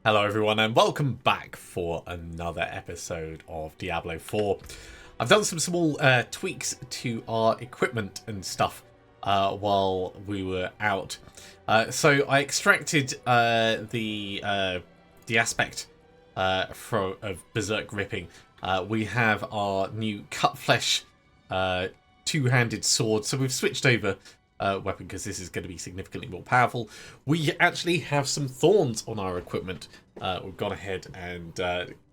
Hello everyone and welcome back for another episode of Diablo 4. I've done some small tweaks to our equipment and stuff while we were out. So I extracted the aspect of Berserk Ripping. We have our new cut flesh two-handed sword, so we've switched over weapon because this is going to be significantly more powerful. We actually have some thorns on our equipment. We've gone ahead and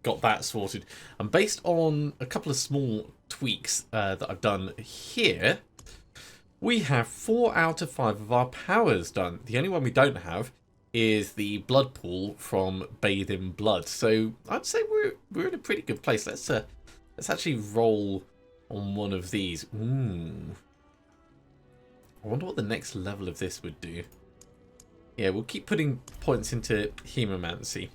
got that sorted, and based on a couple of small tweaks that I've done here, we have 4 out of 5 of our powers done. The only one we don't have is the blood pool from Bathe in Blood, so I'd say we're in a pretty good place. Let's actually roll on one of these. I wonder what the next level of this would do. Yeah, we'll keep putting points into Hemomancy.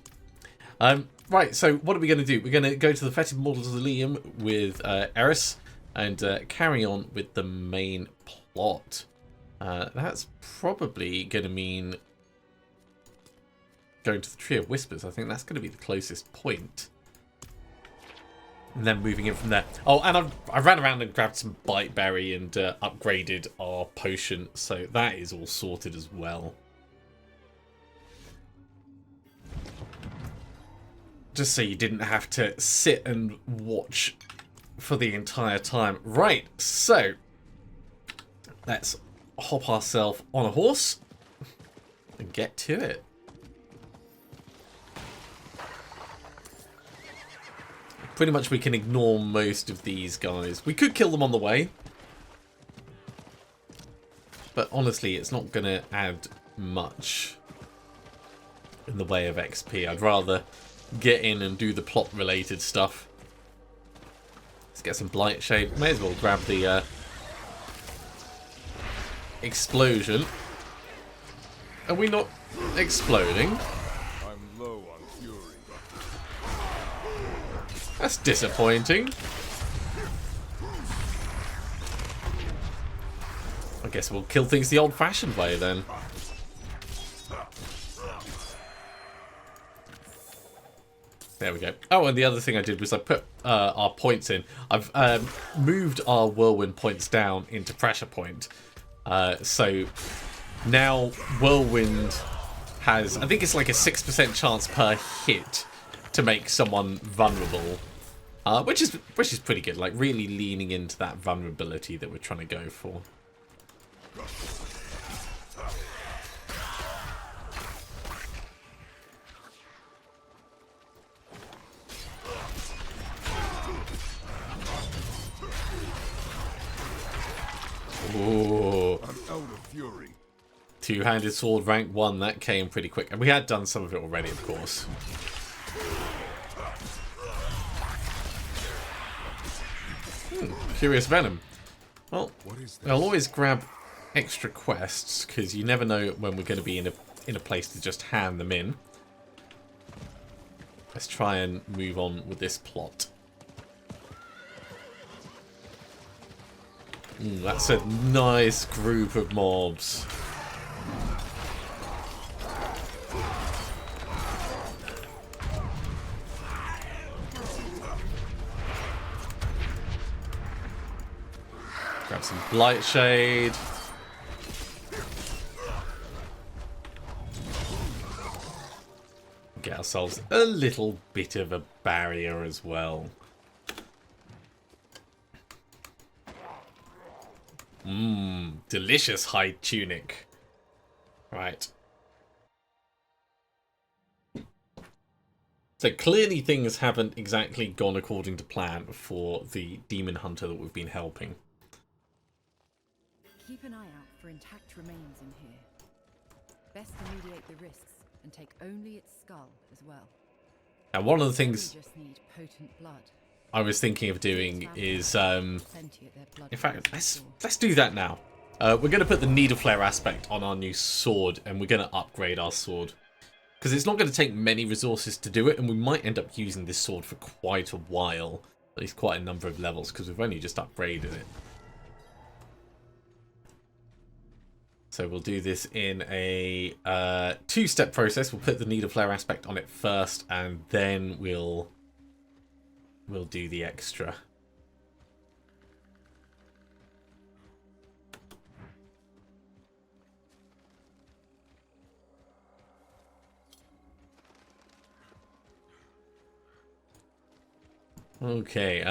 Right, so what are we going to do? We're going to go to the Fetid Mausoleum with Eris and carry on with the main plot. That's probably going to mean going to the Tree of Whispers. I think that's going to be the closest point. And then moving in from there. Oh, and I ran around and grabbed some Bite Berry and upgraded our potion. So that is all sorted as well. Just so you didn't have to sit and watch for the entire time. Right, so let's hop ourselves on a horse and get to it. Pretty much we can ignore most of these guys. We could kill them on the way, but honestly it's not going to add much in the way of XP. I'd rather get in and do the plot related stuff. Let's get some Blight Shade. May as well grab the explosion. Are we not exploding? I'm low on fury. That's disappointing. I guess we'll kill things the old-fashioned way then. There we go. Oh, and the other thing I did was I put our points in. I've moved our whirlwind points down into pressure point. So now whirlwind has, I think it's like a 6% chance per hit to make someone vulnerable, which is pretty good. Like really leaning into that vulnerability that we're trying to go for. Ooh. I'm out of fury. Two-handed sword rank 1, that came pretty quick. And we had done some of it already, of course. Curious Venom. Well, I'll always grab extra quests, because you never know when we're going to be in a place to just hand them in. Let's try and move on with this plot. That's a nice group of mobs. Grab some Blight Shade. Get ourselves a little bit of a barrier as well. Delicious hide tunic. Right. So clearly things haven't exactly gone according to plan for the demon hunter that we've been helping. Keep an eye out for intact remains in here. Best to mediate the risks and take only its skull as well. Now one of the things We just need potent blood. I was thinking of doing is, in fact, let's do that now. We're going to put the needle flare aspect on our new sword, and we're going to upgrade our sword. Because it's not going to take many resources to do it, and we might end up using this sword for quite a while. At least quite a number of levels, because we've only just upgraded it. So we'll do this in a two-step process. We'll put the needle flare aspect on it first, and then we'll do the extra. Okay,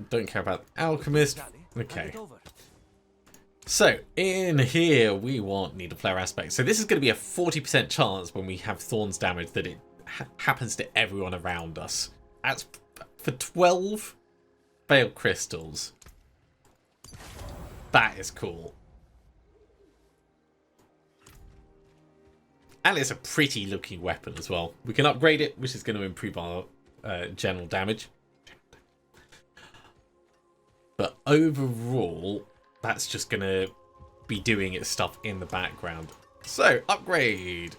don't care about Alchemist. Okay. So, in here, we want needle flare aspect. So this is going to be a 40% chance when we have Thorns damage that it happens to everyone around us. That's for 12 Veiled Crystals. That is cool. And it's a pretty looking weapon as well. We can upgrade it, which is going to improve our general damage. But overall, that's just going to be doing its stuff in the background. So, upgrade.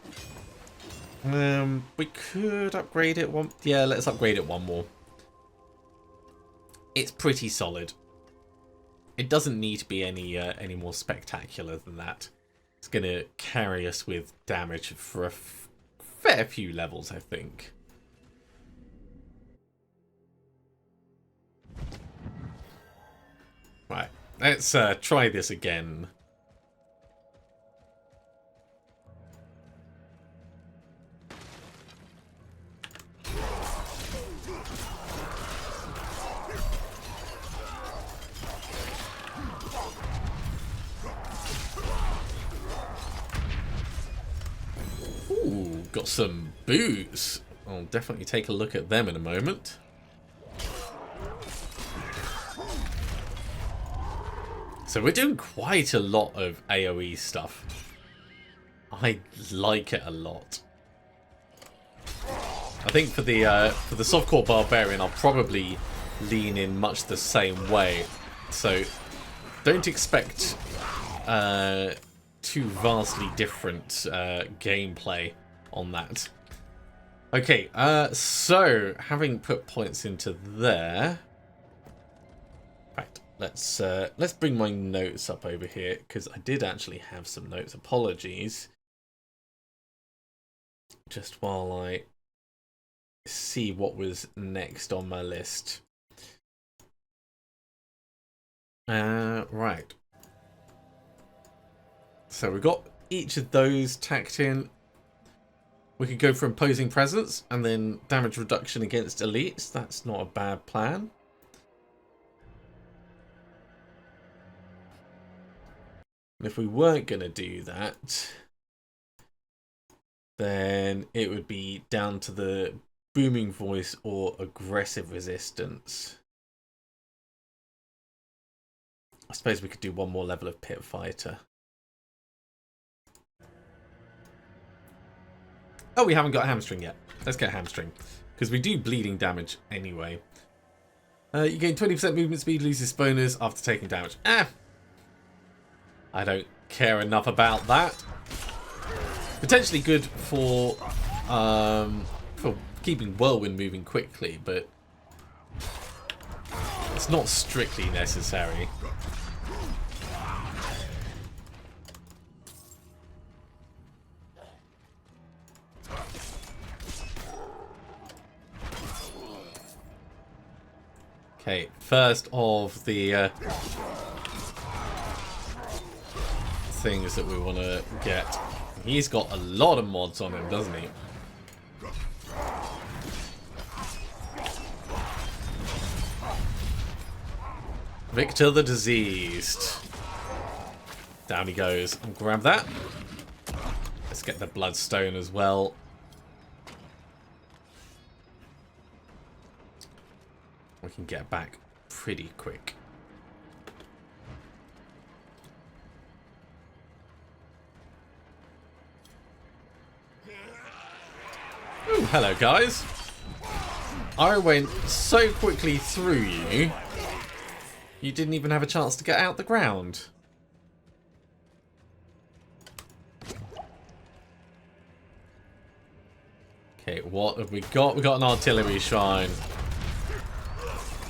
We could upgrade it one. Yeah, let's upgrade it one more. It's pretty solid. It doesn't need to be any more spectacular than that. It's going to carry us with damage for a fair few levels, I think. Right, let's try this again. Ooh, got some boots. I'll definitely take a look at them in a moment. So we're doing quite a lot of AoE stuff. I like it a lot. I think for the softcore Barbarian, I'll probably lean in much the same way. So don't expect too vastly different gameplay on that. Okay, so having put points into there, right. Let's bring my notes up over here, because I did actually have some notes. Apologies. Just while I see what was next on my list. Right. So we've got each of those tacked in. We could go for imposing presence and then damage reduction against elites. That's not a bad plan. If we weren't going to do that, then it would be down to the booming voice or aggressive resistance. I suppose we could do one more level of pit fighter. Oh, we haven't got hamstring yet. Let's get hamstring, because we do bleeding damage anyway. You gain 20% movement speed, loses bonus after taking damage. I don't care enough about that. Potentially good for keeping Whirlwind moving quickly, but it's not strictly necessary. Okay, first of the things that we want to get. He's got a lot of mods on him, doesn't he? Victor the Diseased. Down he goes. I'll grab that. Let's get the Bloodstone as well. We can get back pretty quick. Ooh, hello guys. I went so quickly through you, you didn't even have a chance to get out the ground. Okay, what have we got? We got an artillery shrine.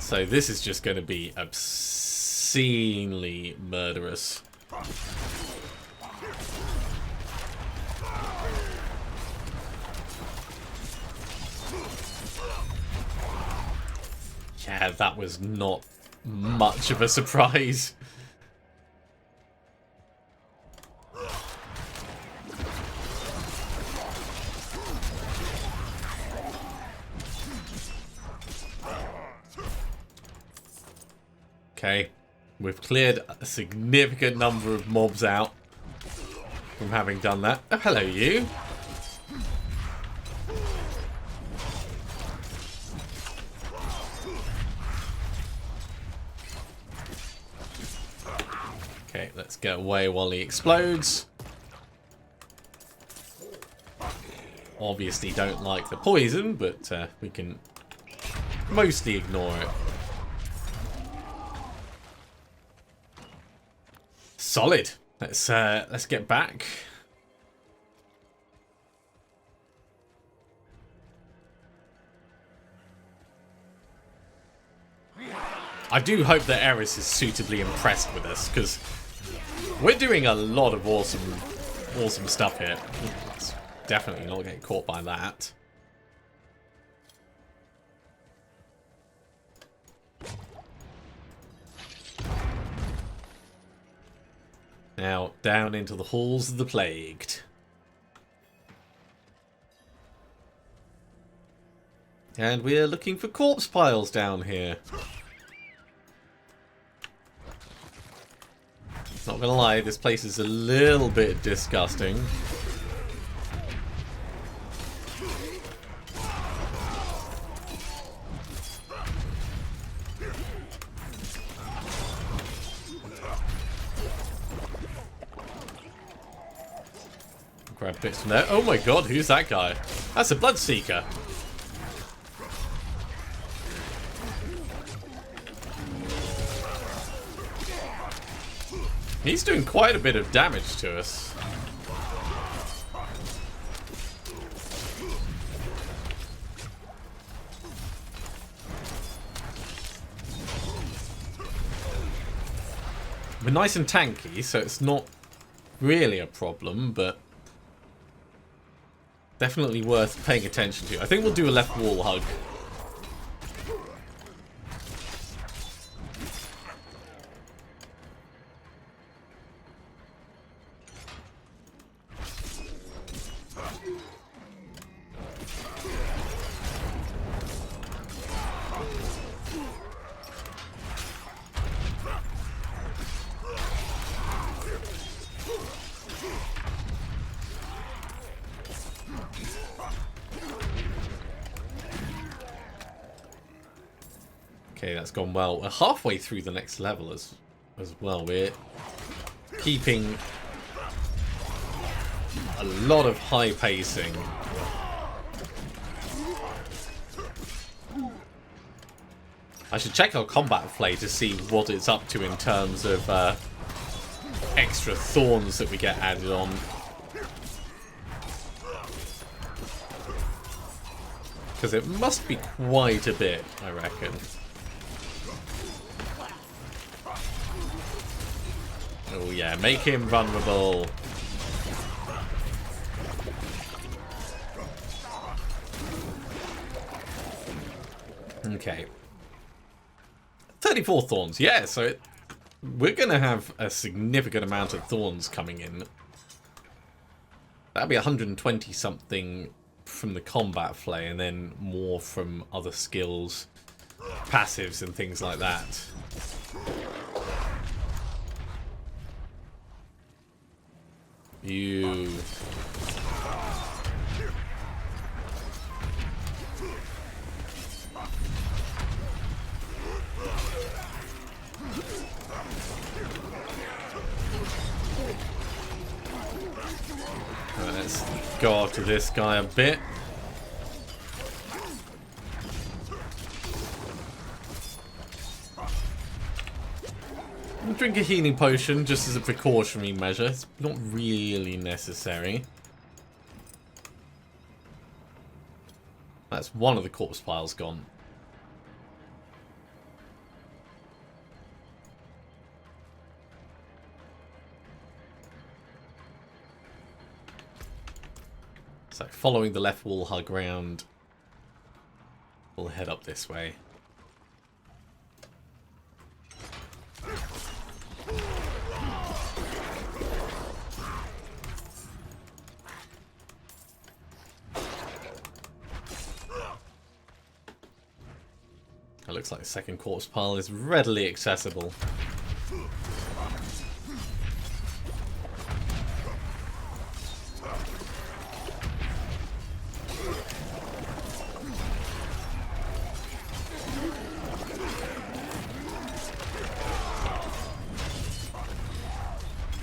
So this is just going to be obscenely murderous. Yeah, that was not much of a surprise. Okay, we've cleared a significant number of mobs out from having done that. Oh, hello, you. Okay, let's get away while he explodes. Obviously don't like the poison, but we can mostly ignore it. Solid. Let's get back. I do hope that Eris is suitably impressed with us, because we're doing a lot of awesome stuff here. Let's definitely not get caught by that. Now, down into the halls of the plagued. And we're looking for corpse piles down here. Not gonna lie, this place is a little bit disgusting. Grab bits from there. Oh my god, who's that guy? That's a Bloodseeker. He's doing quite a bit of damage to us. We're nice and tanky, so it's not really a problem, but definitely worth paying attention to. I think we'll do a left wall hug. Okay, that's gone well. We're halfway through the next level as well. We're keeping a lot of high pacing. I should check our combat play to see what it's up to in terms of extra thorns that we get added on. Because it must be quite a bit, I reckon. Oh yeah, make him vulnerable. Okay. 34 thorns, yeah, so we're going to have a significant amount of thorns coming in. That'll be 120 something from the combat flay, and then more from other skills, passives and things like that. You... Right, let's go after this guy a bit. I'll drink a healing potion just as a precautionary measure. It's not really necessary. That's one of the corpse piles gone. So following the left wall hug round, we'll head up this way. It looks like the second corpse pile is readily accessible.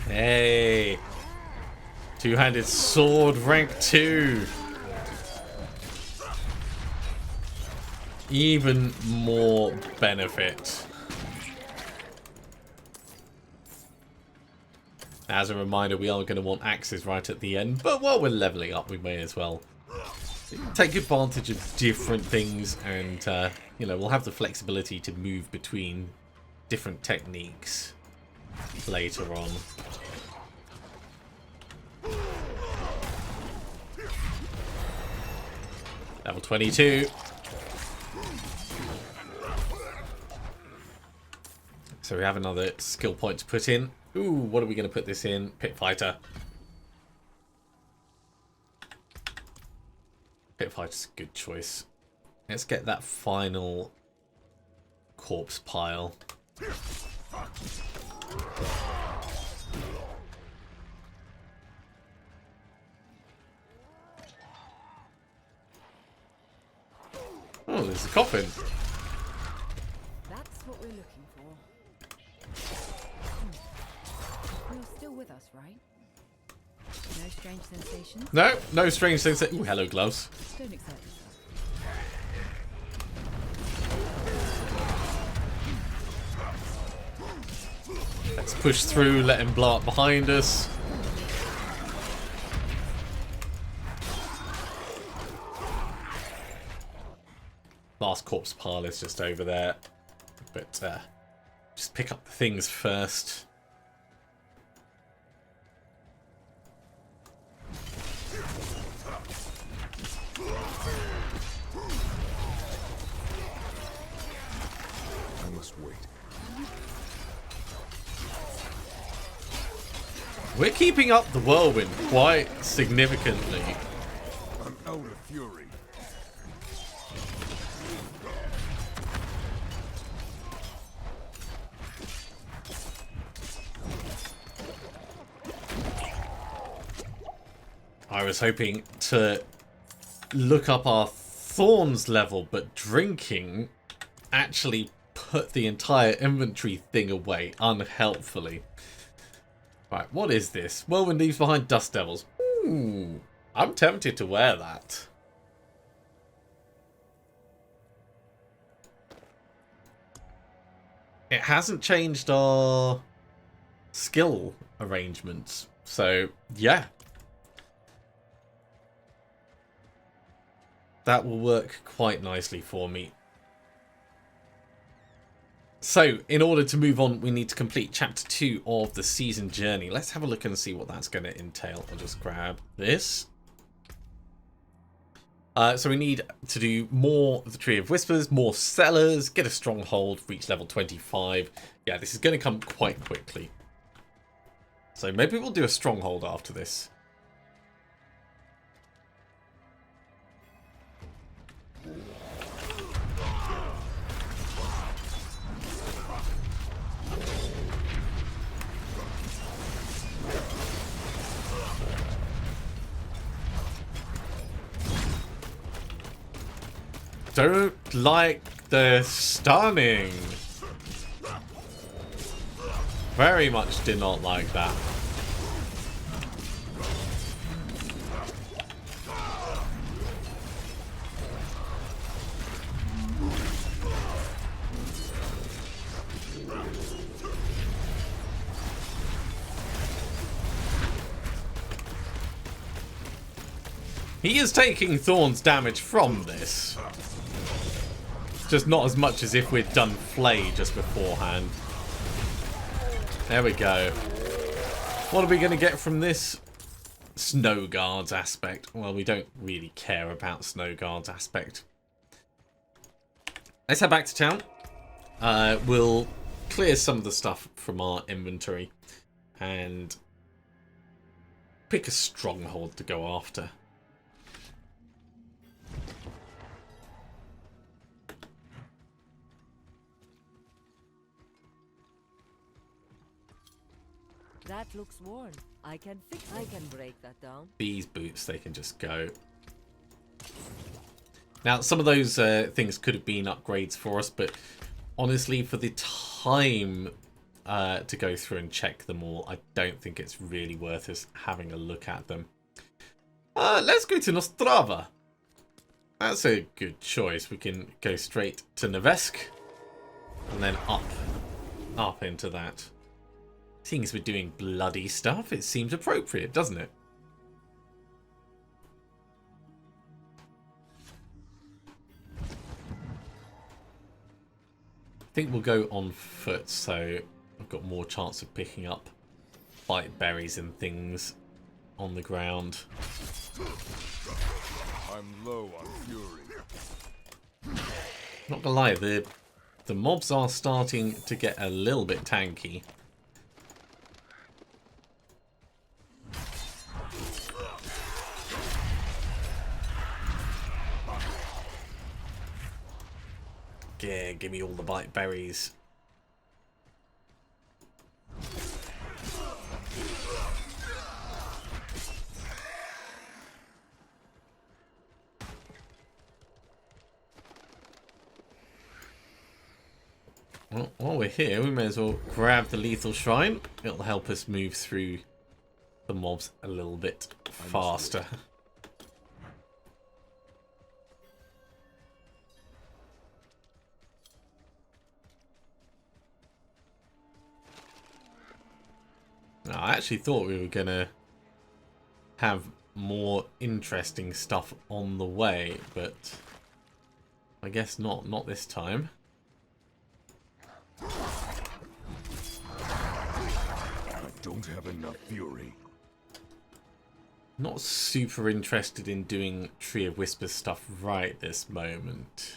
Hey! Two-handed sword, rank 2. Even more benefit. As a reminder, we are going to want axes right at the end, but while we're leveling up, we may as well take advantage of different things, and you know, we'll have the flexibility to move between different techniques later on. Level 22. So we have another skill point to put in. Ooh, what are we going to put this in? Pit Fighter. Pit Fighter's a good choice. Let's get that final corpse pile. Oh, there's a coffin. That's what we're looking for. You're still with us, right? No strange sensations? No, no strange things. Ooh, hello, gloves. Don't excite yourself. Let's push through, let him blow up behind us. Last corpse pile is just over there. But just pick up the things first. I must wait. We're keeping up the whirlwind quite significantly. I'm out of fury. I was hoping to look up our Thorns level, but drinking actually put the entire inventory thing away unhelpfully. Right, what is this? Whirlwind leaves behind dust devils. Ooh, I'm tempted to wear that. It hasn't changed our skill arrangements, so yeah. That will work quite nicely for me. So, in order to move on, we need to complete Chapter 2 of the Season Journey. Let's have a look and see what that's going to entail. I'll just grab this. So we need to do more of the Tree of Whispers, more Cellars, get a Stronghold, reach level 25. Yeah, this is going to come quite quickly. So maybe we'll do a Stronghold after this. Don't like the stunning. Very much did not like that. He is taking Thorns damage from this. Just not as much as if we'd done Flay just beforehand. There we go. What are we going to get from this? Snow Guards aspect. Well, we don't really care about Snow Guards aspect. Let's head back to town. We'll clear some of the stuff from our inventory and pick a stronghold to go after. That looks worn. I can fix it. I can break that down. These boots, they can just go. Now, some of those things could have been upgrades for us, but honestly, for the time to go through and check them all, I don't think it's really worth us having a look at them. Let's go to Nostrava. That's a good choice. We can go straight to Nevesk and then up into that. Seeing as we're doing bloody stuff, it seems appropriate, doesn't it? I think we'll go on foot, so I've got more chance of picking up bite berries and things on the ground. I'm low on fury. Not gonna lie, the mobs are starting to get a little bit tanky. Yeah, give me all the bite berries. Well, while we're here, we may as well grab the lethal shrine. It'll help us move through the mobs a little bit faster. Now, I actually thought we were going to have more interesting stuff on the way, but I guess not. Not this time. I don't have enough fury. Not super interested in doing Tree of Whispers stuff right this moment.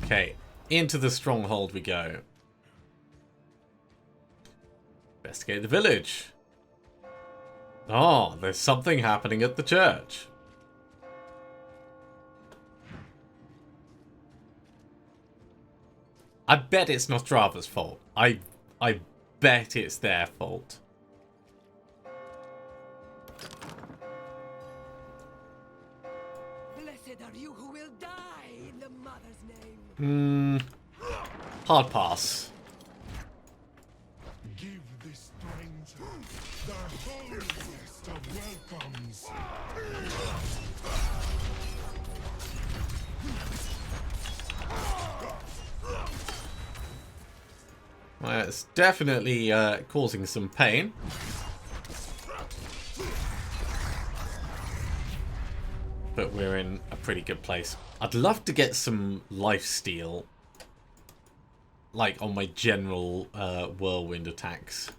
Okay, into the stronghold we go. Investigate the village. Oh, there's something happening at the church. I bet it's Nostrava's fault. I bet it's their fault. Blessed are you who will die in the mother's name. Hard pass. Give this stranger the holiest of welcomes. Well, it's definitely causing some pain. But we're in a pretty good place. I'd love to get some lifesteal, like on my general whirlwind attacks.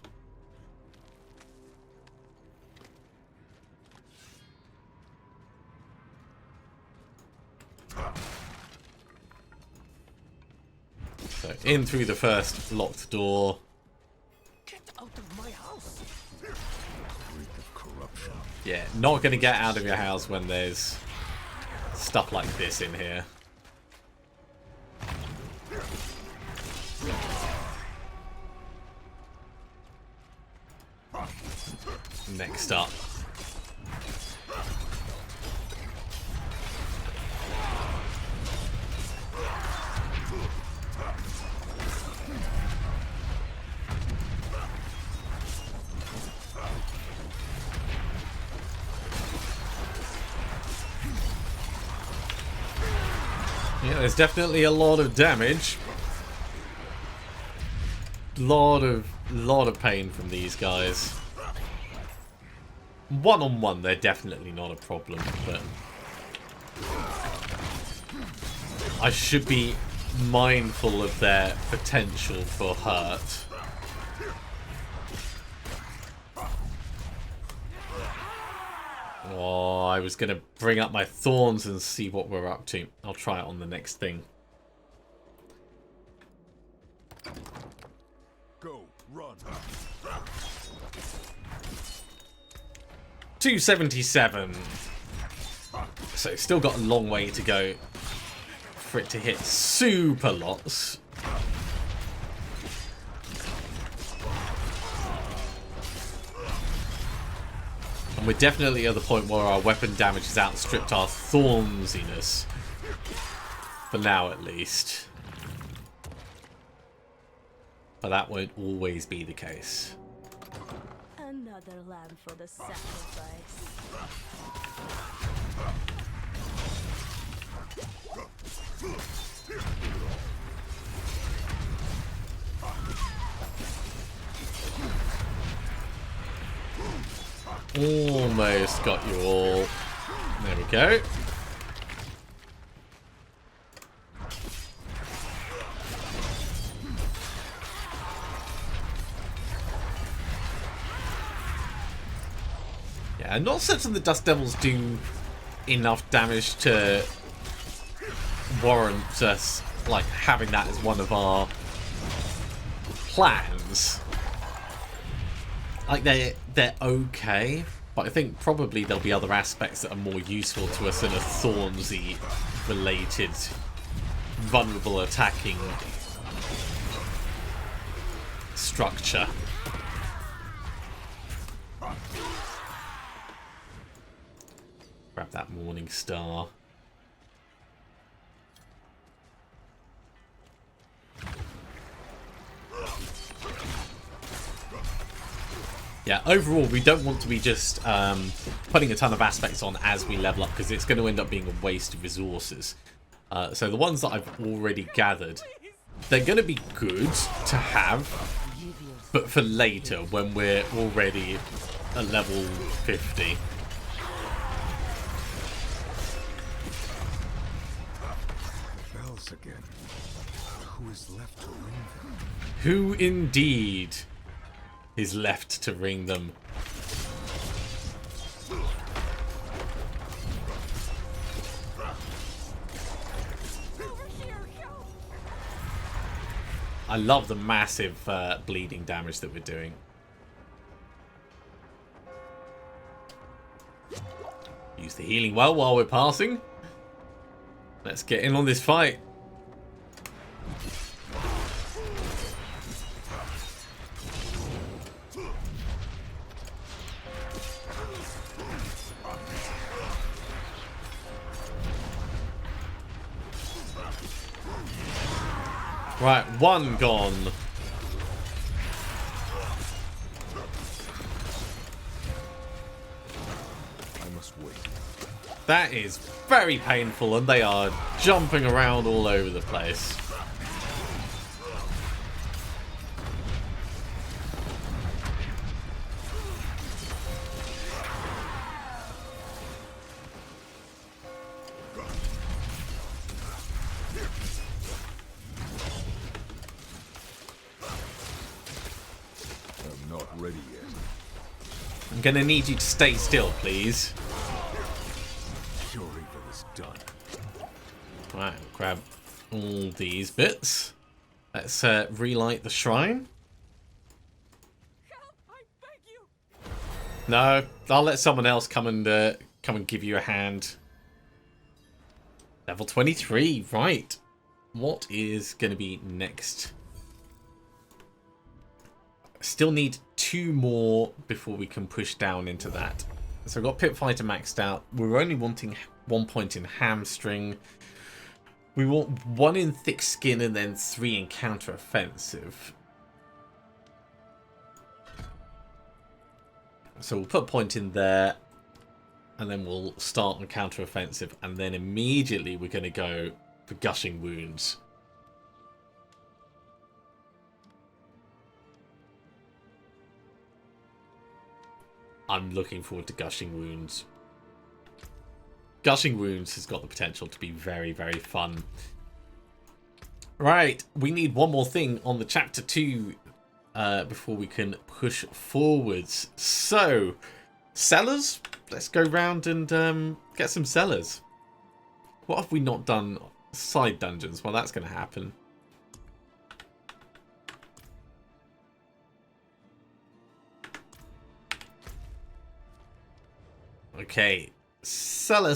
So in through the first locked door. Get out of my house. Reek of corruption. Yeah, not going to get out of your house when there's stuff like this in here. Next up. Yeah, there's definitely a lot of damage. Lot of pain from these guys. One-on-one, they're definitely not a problem, but I should be mindful of their potential for hurt. Oh, I was going to bring up my Thorns and see what we're up to. I'll try it on the next thing. Go, run. 277. So still got a long way to go for it to hit super lots. And we're definitely at the point where our weapon damage has outstripped our thornsiness. For now, at least. But that won't always be the case. Another lamb for the sacrifice. Almost got you all. There we go. Yeah, I'm not certain the Dust Devils do enough damage to warrant us like having that as one of our plans. Like they're okay, but I think probably there'll be other aspects that are more useful to us in a Thornsy related vulnerable attacking structure. Grab that Morning Star. Yeah, overall, we don't want to be just putting a ton of aspects on as we level up, because it's going to end up being a waste of resources. So the ones that I've already gathered, they're going to be good to have, but for later, when we're already at level 50. Bells again. Who is left to ring them? Who indeed is left to ring them? I love the massive bleeding damage that we're doing. Use the healing well while we're passing. Let's get in on this fight. Right, one gone. I must wait. That is very painful, and they are jumping around all over the place. I'm not ready yet. I'm gonna need you to stay still, please. Your evil is done. Right, grab all these bits. Let's relight the shrine. Help, I beg you. No, I'll let someone else come and give you a hand. Level 23, right. What is going to be next? Still need 2 more before we can push down into that. So we've got Pit Fighter maxed out. We're only wanting 1 point in Hamstring. We want 1 in Thick Skin and then 3 in Counter Offensive. So we'll put a point in there, and then we'll start on Counter Offensive, and then immediately we're going to go for Gushing Wounds. I'm looking forward to Gushing Wounds. Gushing Wounds has got the potential to be very, very fun. Right, we need one more thing on the Chapter 2 before we can push forwards. So, sellers? Let's go round and get some sellers. What have we not done? Side dungeons. Well, that's going to happen. Okay. Seller.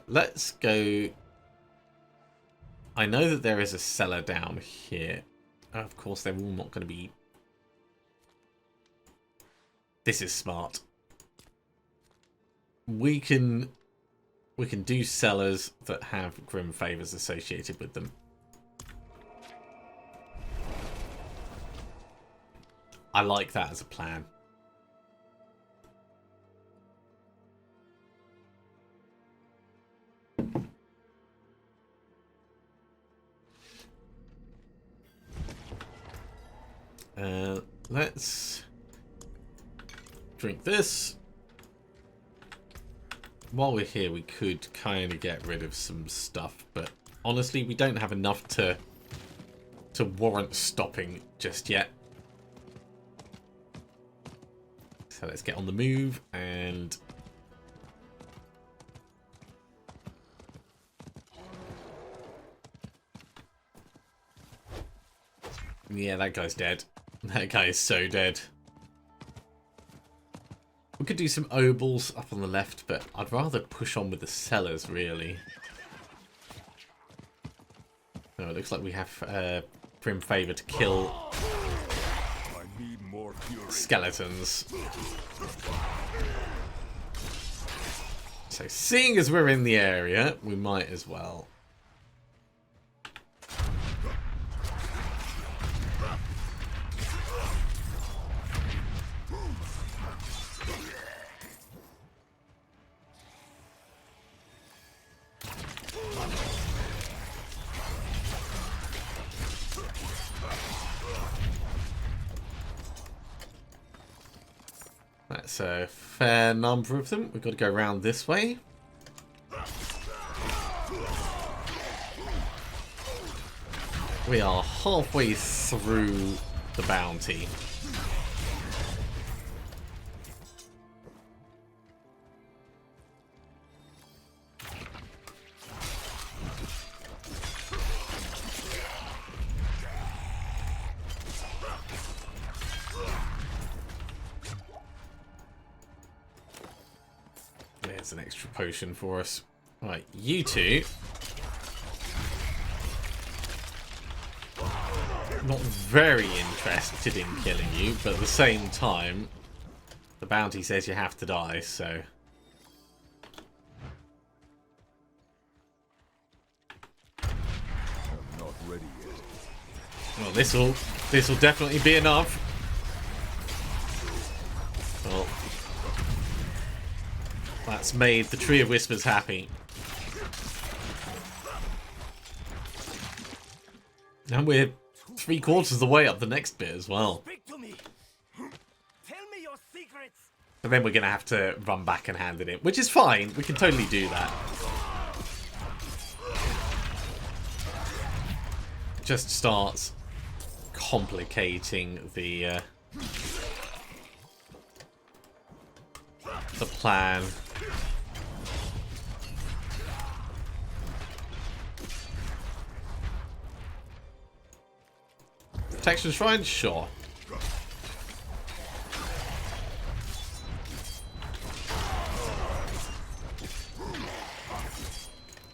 Let's go I know that there is a cellar down here. Of course, they're all not going to be... This is smart. We can do cellars that have grim favors associated with them. I like that as a plan. Let's drink this. While we're here, we could kind of get rid of some stuff, but honestly, we don't have enough to warrant stopping just yet. So let's get on the move and yeah, that guy's dead. That guy is so dead. We could do some obols up on the left, but I'd rather push on with the cellars, really. Oh, it looks like we have Grim Favor to kill I need more fury. skeletons. So, seeing as we're in the area, we might as well. That's a fair number of them. We've got to go around this way. We are halfway through the bounty. There's an extra potion for us. Right, you two. Not very interested in killing you, but at the same time, the bounty says you have to die, so... I'm not ready yet. Well, this'll definitely be enough. Well, that's made the Tree of Whispers happy. And we're 3/4 of the way up the next bit as well. Speak to me. Tell me your secrets. And then we're going to have to run back and hand it in, which is fine. We can totally do that. Just starts complicating the plan. Protection Shrine? Sure.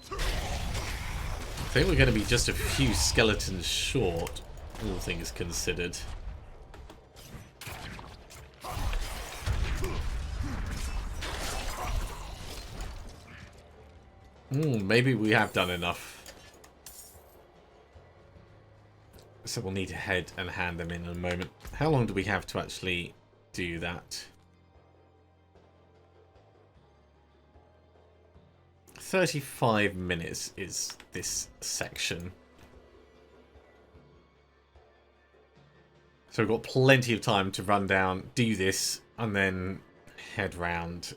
I think we're going to be just a few skeletons short, all things considered. Maybe we have done enough. So we'll need to head and hand them in a moment. How long do we have to actually do that? 35 minutes is this section. So we've got plenty of time to run down, do this, and then head round.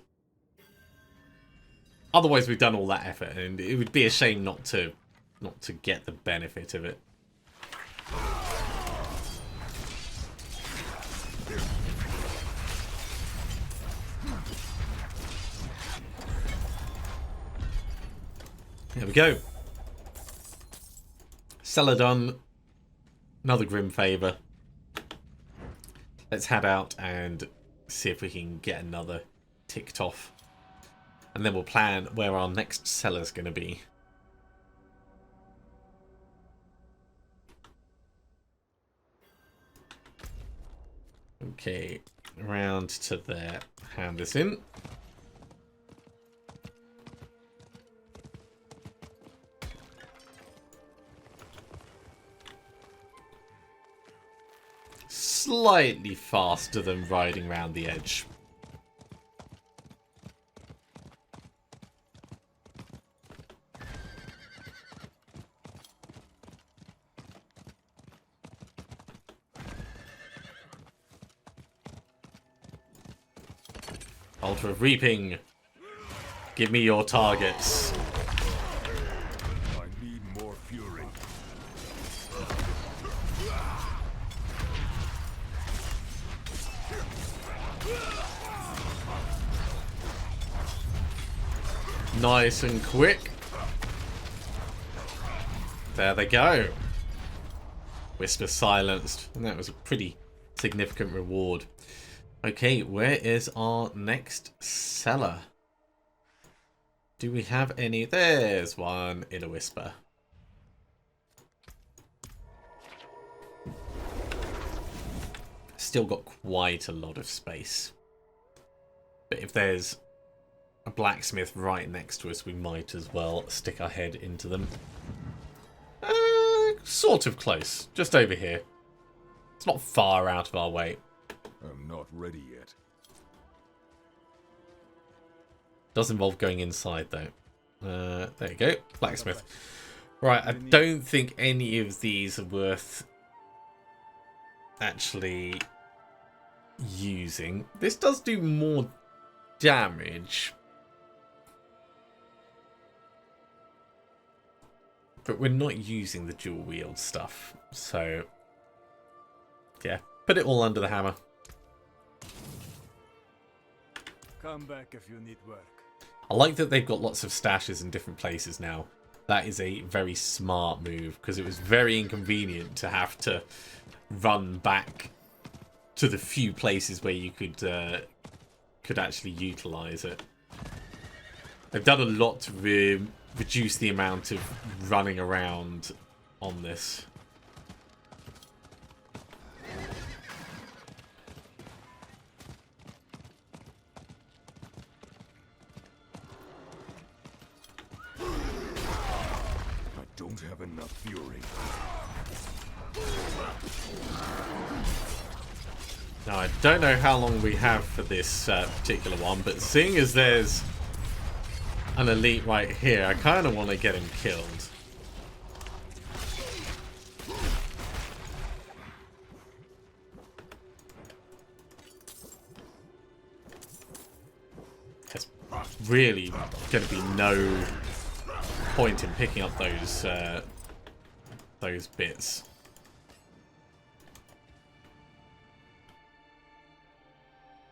Otherwise we've done all that effort, and it would be a shame not to get the benefit of it. There we go. Celadon. Another Grim Favor. Let's head out and see if we can get another ticked off. And then we'll plan where our next cellar's going to be. Okay, around to there. Hand this in. Slightly faster than riding around the edge. Altar of Reaping. Give me your targets. I need more fury. Nice and quick. There they go. Whisper silenced. And that was a pretty significant reward. Okay, where is our next cellar? Do we have any? There's one in a whisper. Still got quite a lot of space. But if there's a blacksmith right next to us, we might as well stick our head into them. Sort of close. Just over here. It's not far out of our way. I'm not ready yet. Does involve going inside, though. There you go. Blacksmith. Right, I don't think any of these are worth actually using. This does do more damage. But we're not using the dual wield stuff. So, yeah. Put it all under the hammer. Come back if you need work. I like that they've got lots of stashes in different places now. That is a very smart move, because it was very inconvenient to have to run back to the few places where you could actually utilize it. They've done a lot to reduce the amount of running around on this. Don't have enough fury. Now, I don't know how long we have for this particular one, but seeing as there's an elite right here, I kind of want to get him killed. There's really going to be no point in picking up those bits.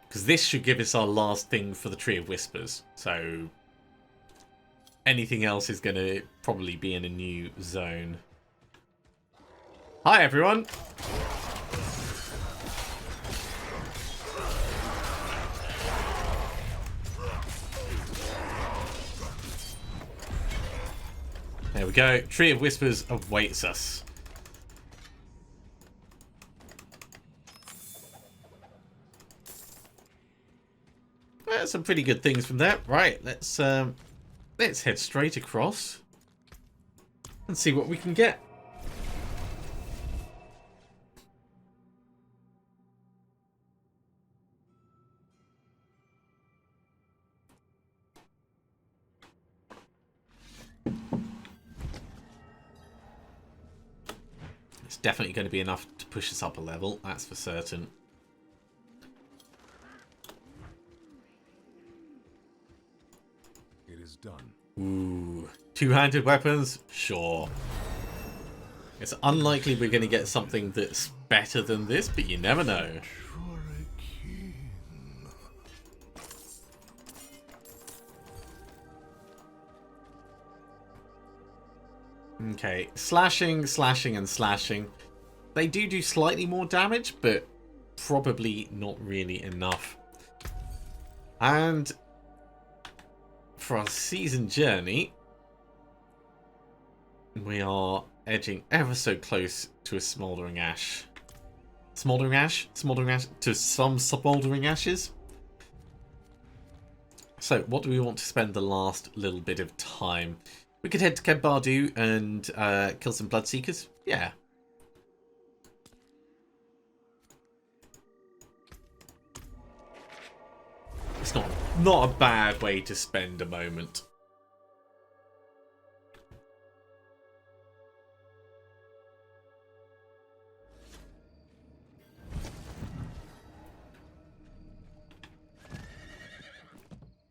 Because this should give us our last thing for the Tree of Whispers. So anything else is going to probably be in a new zone. Hi, everyone. There we go. Tree of Whispers awaits us. Well, some pretty good things from that. Right, let's head straight across and see what we can get. It's definitely going to be enough to push us up a level, that's for certain. It is done. Ooh, two-handed weapons? Sure. It's unlikely we're going to get something that's better than this, but you never know. Okay, slashing, slashing, and slashing. They do slightly more damage, but probably not really enough. And for our season journey, we are edging ever so close to a smouldering ash. Smoldering ash to some smoldering ashes. So, what do we want to spend the last little bit of time? We could head to Camp Bardu and kill some Bloodseekers. Yeah. It's not a bad way to spend a moment.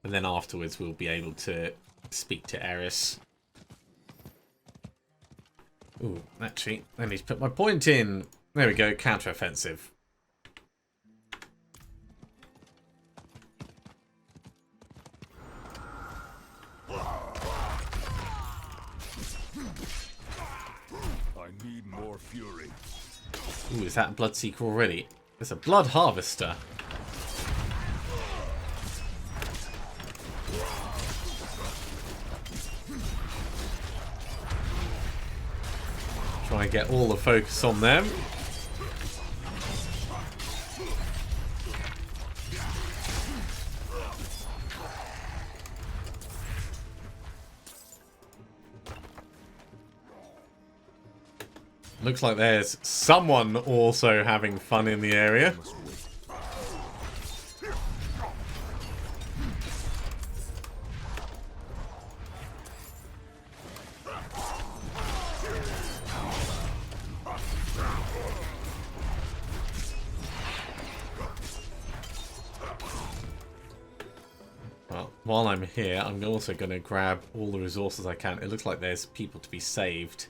And then afterwards we'll be able to speak to Eris. Ooh, actually, I need to put my point in. There we go, counter-offensive. I need more fury. Ooh, is that a Bloodseeker already? There's a Blood Harvester. Try and get all the focus on them. Looks like there's someone also having fun in the area. Well, while I'm here, I'm also going to grab all the resources I can. It looks like there's people to be saved.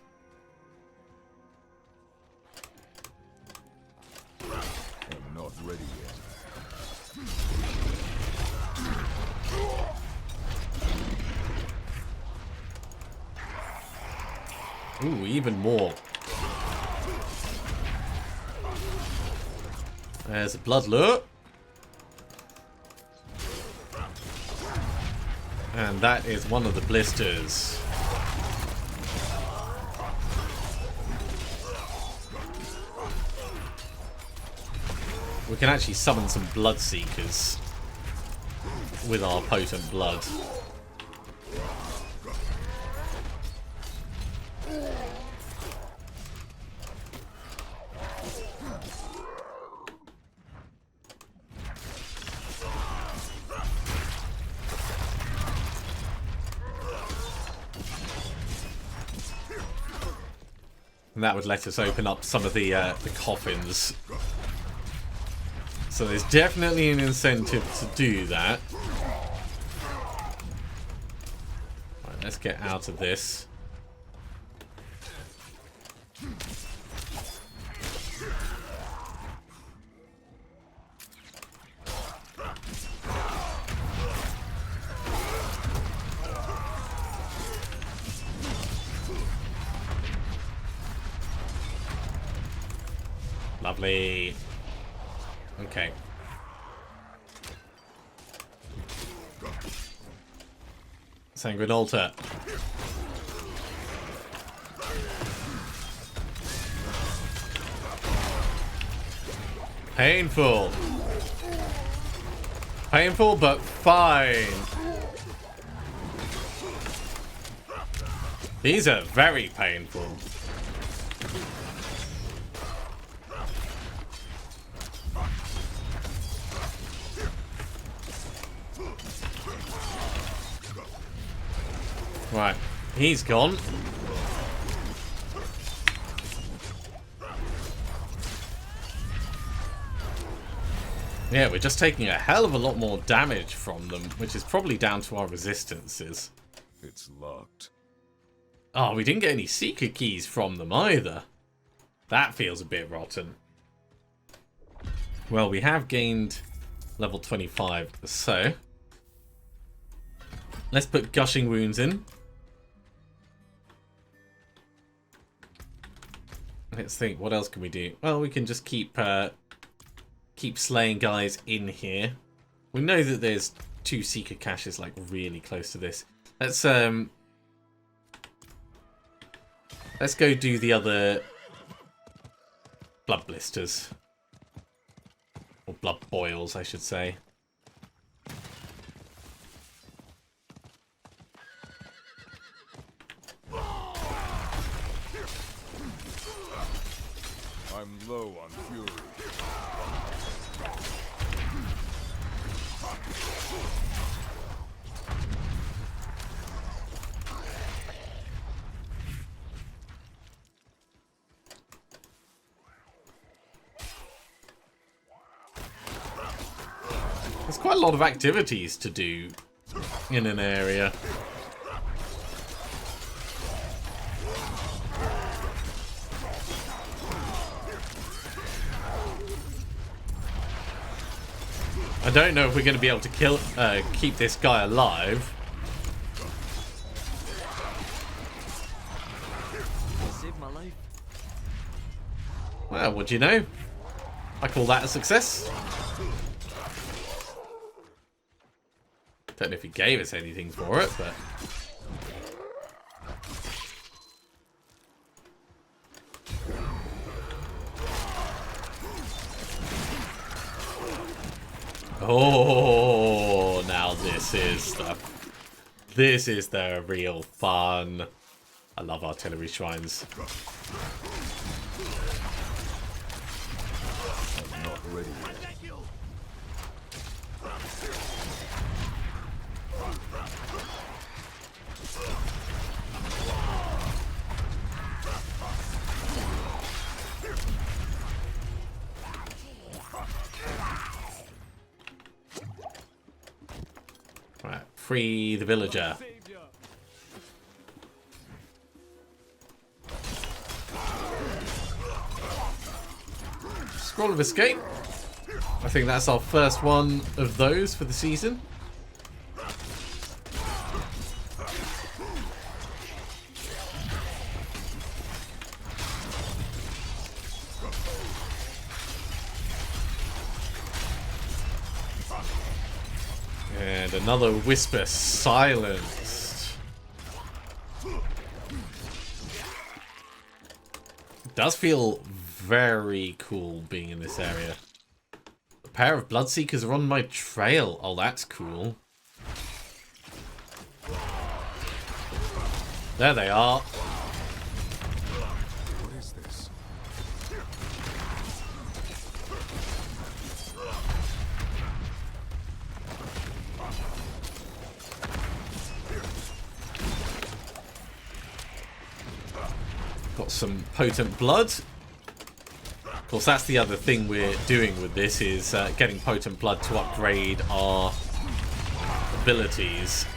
I'm not ready yet. Ooh, even more. There's a blood lure. And that is one of the blisters. We can actually summon some Bloodseekers with our potent blood. And that would let us open up some of the coffins. So there's definitely an incentive to do that. Right, let's get out of this. Lovely. Okay. Sanguine Altar. Painful. Painful, but fine. These are very painful. Right, he's gone. Yeah, we're just taking a hell of a lot more damage from them, which is probably down to our resistances. It's locked. Oh, we didn't get any secret keys from them either. That feels a bit rotten. Well, we have gained level 25, so let's put Gushing Wounds in. Let's think, what else can we do? Well, we can just keep slaying guys in here. We know that there's 2 Seeker caches like really close to this. Let's go do the other blood blisters. spoils, I should say. I'm low on fury. There's quite a lot of activities to do in an area. I don't know if we're going to be able to keep this guy alive. Saved my life. Well, what do you know? I call that a success. Don't know if he gave us anything for it, but... Oh, now this is the real fun. I love artillery shrines. I'm not ready yet. Right, free the villager. Savior. Scroll of Escape. I think that's our first one of those for the season. And another whisper silenced. It does feel very cool being in this area. A pair of Bloodseekers are on my trail. Oh, that's cool. There they are. What is this? Got some potent blood. Of course, that's the other thing we're doing with this is getting potent blood to upgrade our abilities.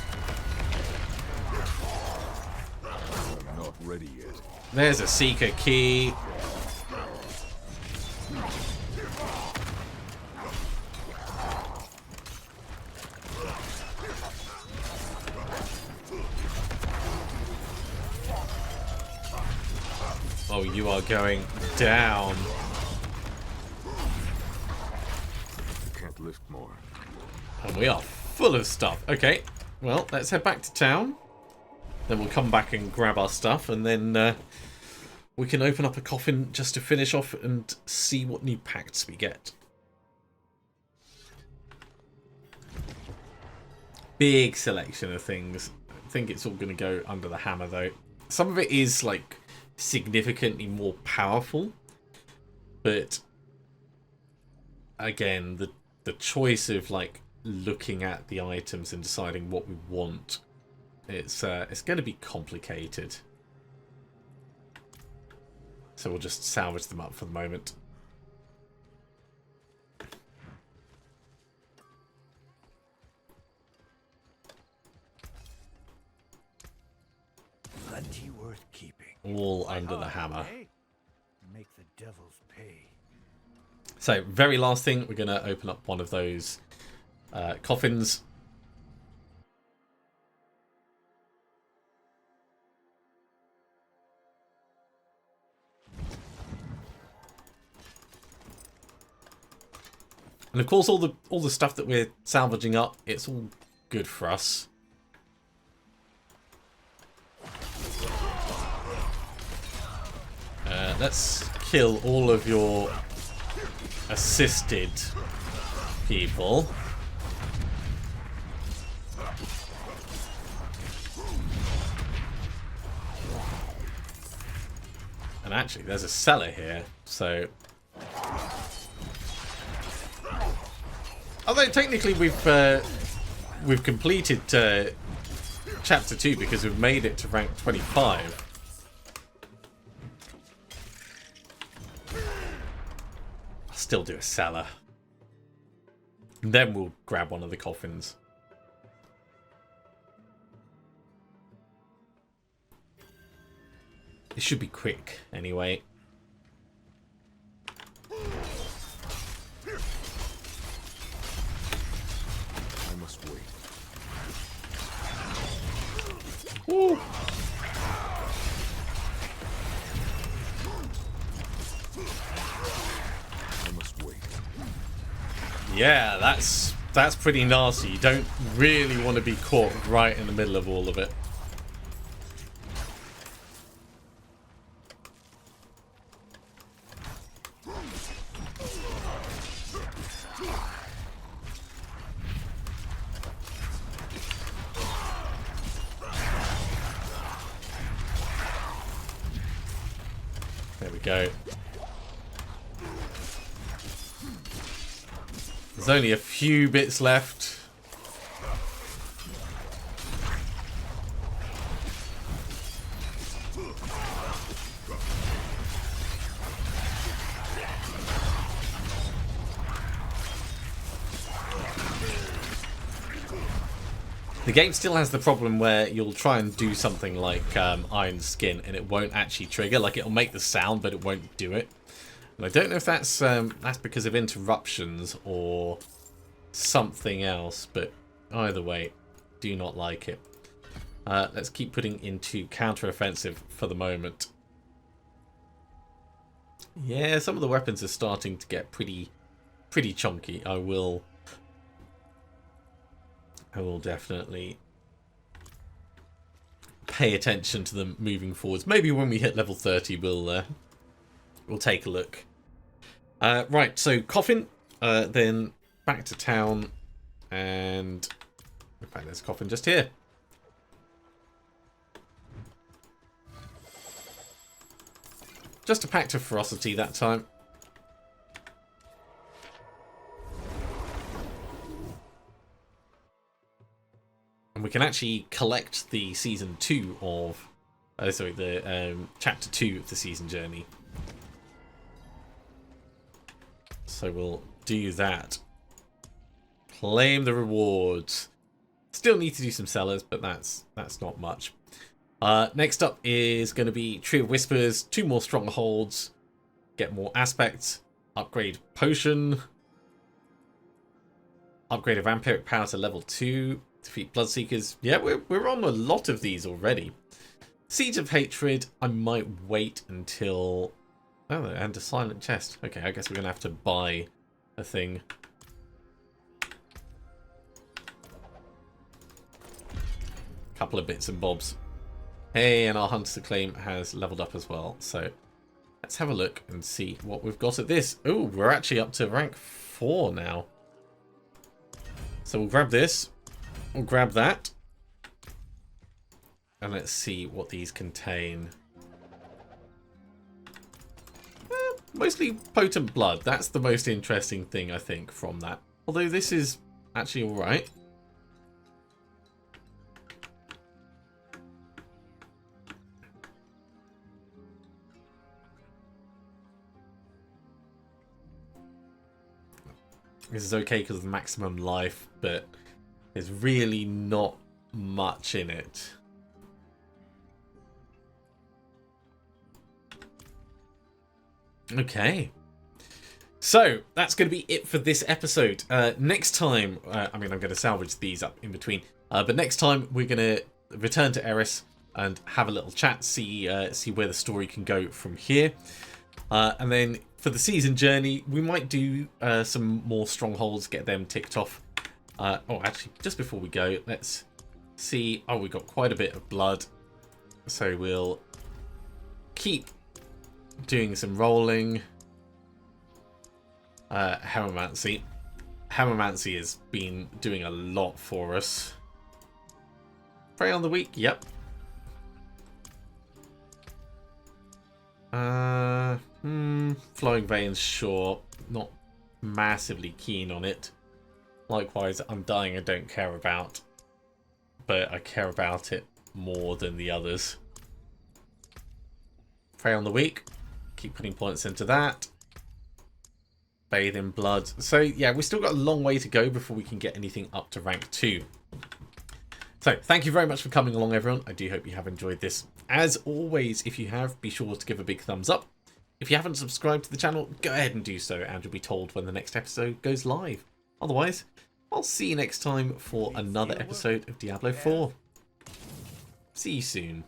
I'm not ready yet. There's a Seeker key. Oh, you are going down. I can't lift more. And we are full of stuff. Okay, well, let's head back to town. Then we'll come back and grab our stuff, and then we can open up a coffin just to finish off and see what new pacts we get. Big selection of things. I think it's all going to go under the hammer, though. Some of it is, like, significantly more powerful, but again, the choice of, like, looking at the items and deciding what we want, it's going to be complicated. So we'll just salvage them up for the moment. Plenty worth keeping. All under the hammer. Hey, make the devils pay. So, very last thing, we're going to open up one of those coffins. And of course, all the stuff that we're salvaging up, it's all good for us. Let's kill all of your assisted people. And actually, there's a cellar here, so... Although technically we've completed chapter 2 because we've made it to rank 25. I'll still do a cellar. And then we'll grab one of the coffins. It should be quick anyway. I must wait. Ooh. I must wait. Yeah, that's pretty nasty. You don't really want to be caught right in the middle of all of it. There we go. There's only a few bits left. The game still has the problem where you'll try and do something like Iron Skin and it won't actually trigger. Like, it'll make the sound, but it won't do it. And I don't know if that's because of interruptions or something else, but either way, do not like it. Let's keep putting into counter-offensive for the moment. Yeah, some of the weapons are starting to get pretty chunky. I will definitely pay attention to them moving forwards. Maybe when we hit level 30, we'll take a look. Right, so coffin, then back to town, and in fact, there's a coffin just here. Just a pact of ferocity that time. And we can actually collect the season 2 of... sorry, the chapter 2 of the season journey. So we'll do that. Claim the rewards. Still need to do some sellers, but that's not much. Next up is going to be Tree of Whispers, 2 more strongholds, get more aspects, upgrade potion, upgrade a vampiric power to level 2, defeat Bloodseekers. Yeah, we're on a lot of these already. Siege of Hatred, I might wait until... Oh, and a silent chest. Okay, I guess we're going to have to buy a thing. Couple of bits and bobs. Hey, and our Hunter's Acclaim has leveled up as well. So let's have a look and see what we've got at this. Oh, we're actually up to rank 4 now. So we'll grab this. We'll grab that. And let's see what these contain. Mostly potent blood. That's the most interesting thing, I think, from that. Although this is actually alright. This is okay because of the maximum life, but there's really not much in it. Okay. So, that's going to be it for this episode. Next time, I mean, I'm going to salvage these up in between. But next time, we're going to return to Eris and have a little chat, see where the story can go from here. And then for the season journey, we might do some more strongholds, get them ticked off. Oh, actually, just before we go, let's see. Oh, we've got quite a bit of blood. So we'll keep doing some rolling. Heromancy. Hammermancy has been doing a lot for us. Prey on the Weak, yep. Flowing Veins, sure. Not massively keen on it. Likewise, Undying I don't care about. But I care about it more than the others. Prey on the Weak. Keep putting points into that. Bathe in Blood. So yeah, we've still got a long way to go before we can get anything up to rank 2. So thank you very much for coming along, everyone. I do hope you have enjoyed this. As always, if you have, be sure to give a big thumbs up. If you haven't subscribed to the channel, go ahead and do so, and you'll be told when the next episode goes live. Otherwise, I'll see you next time for another episode of Diablo 4. See you soon.